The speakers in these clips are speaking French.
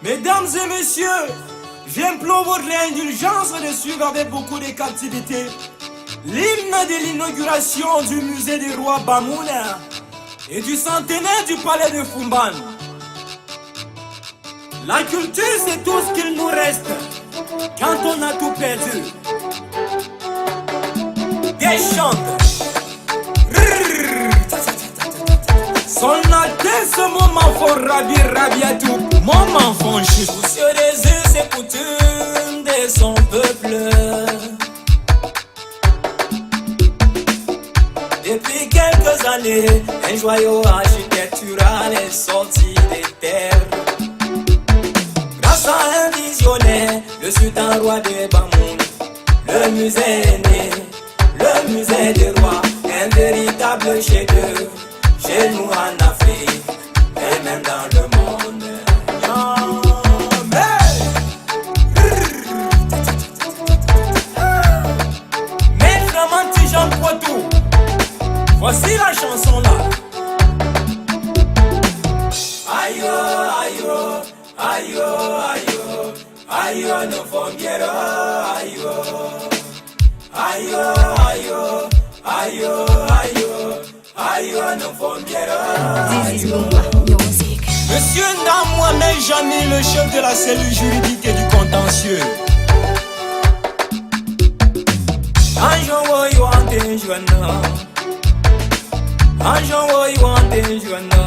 Mesdames et messieurs, j'implore votre indulgence de suivre avec beaucoup de captivité l'hymne de l'inauguration du musée des rois Bamouna et du centenaire du palais de Fumban. La culture, c'est tout ce qu'il nous reste quand on a tout perdu. Des chante. Son Altesse, mon enfant Rabi Rabiatou, mon enfant chou. Soucieux des us et coutumes de son peuple. Depuis quelques années, un joyau architectural est sorti des terres. Grâce à un visionnaire, le sultan roi de Bamoun, le musée est né, le musée des rois, un véritable chef-d'œuvre. Chez nous en Afrique et même dans le monde. Maître Amanti Jean Poitou, voici la chanson là. Aïe aïe aïe aïe aïe no forgiero aïe aïe aïe aïe aïe. This is Rumba Music. Monsieur Namouamel Jami, le chef de la cellule juridique et du contentieux. Anjo you want Joanna. Anjo you want Joanna.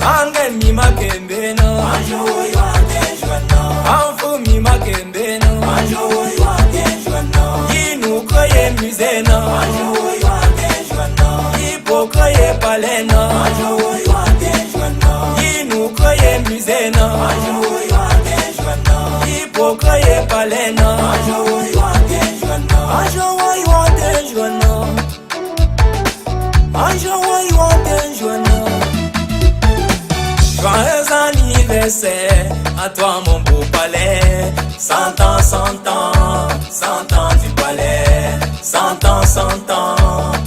Ange mi makembe no. Anjo you want Joanna. Anfo mi makembe no. Anjo you want Joanna. Inu koye musée no. Anjo you want Ipokoye palena, inukoye musena, ipokoye palena, joyeux anniversaire à toi mon beau palais. 100 ans, 100 ans, 100 ans du palais. 100 ans, 100 ans,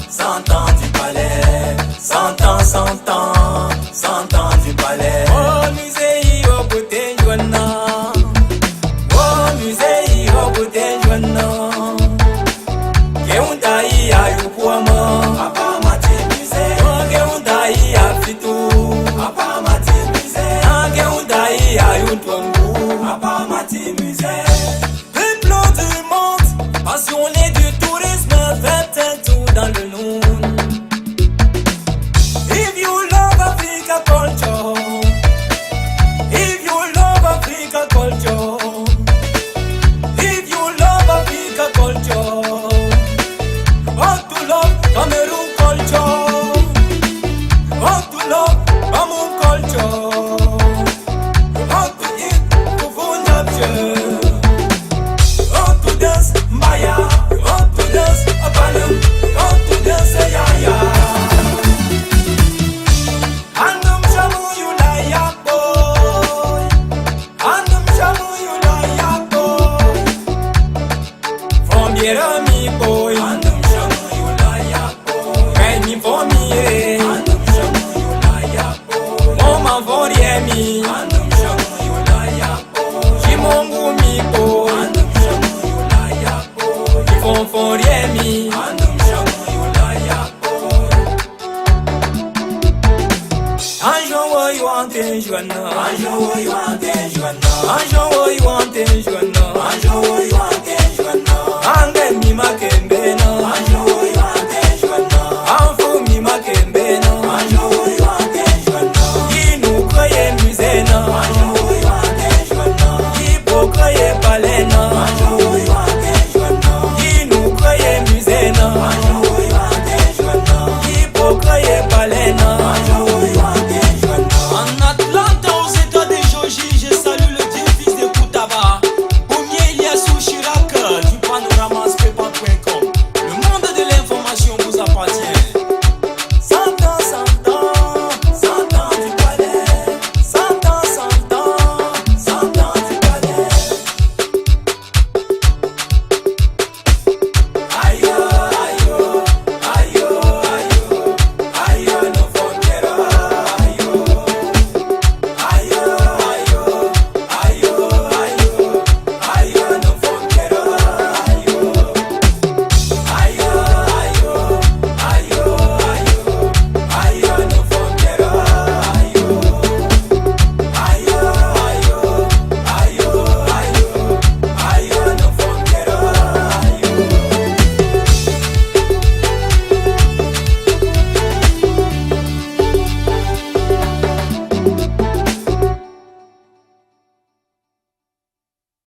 100 ans du palais. 100 ans, 100 ans, 100 ans du palais. Oh musée au côté Joanna. Oh musée au côté Joanna. Keuntai ayukwama. Papa mati musée. Oh keuntai afitu. Papa mati musée. Ah keuntai ayutwangu. Papa mati musée. Peuple du monde, passionné du tourisme, fait un tour dans le monde. If you love Africa culture, if you love Africa culture, if you love Africa culture, ought to love Cameroon culture, ought to love Bamoun culture, ought to eat Kufunjabje, ought to dance Mbaya, ought to dance Abalum, ought to dance Yaya. Andum shamu yulaya boy, andum shamu yulaya boy. From Yerami boy, andum shamu yulaya boy. Reni for me, andum shamu yulaya boy. Mama for Yemi, andum shamu yulaya boy. Jimongu mi boy, andum shamu yulaya boy. Jifon for Yemi, andum shamu yulaya boy. Anjo you want Joanna. Anjo you want Joanna. Anjo you want Joanna. Anjo you want Joanna. Ange mi makembe no. Anjo you want Joanna. Anfu mi makembe no. Anjo you want Joanna. Inu koye musée no. Anjo you want Joanna. Ipokoye palais no. Anjo you want Joanna. Inu koye musée no. Anjo you want Joanna. Ipokoye palais no.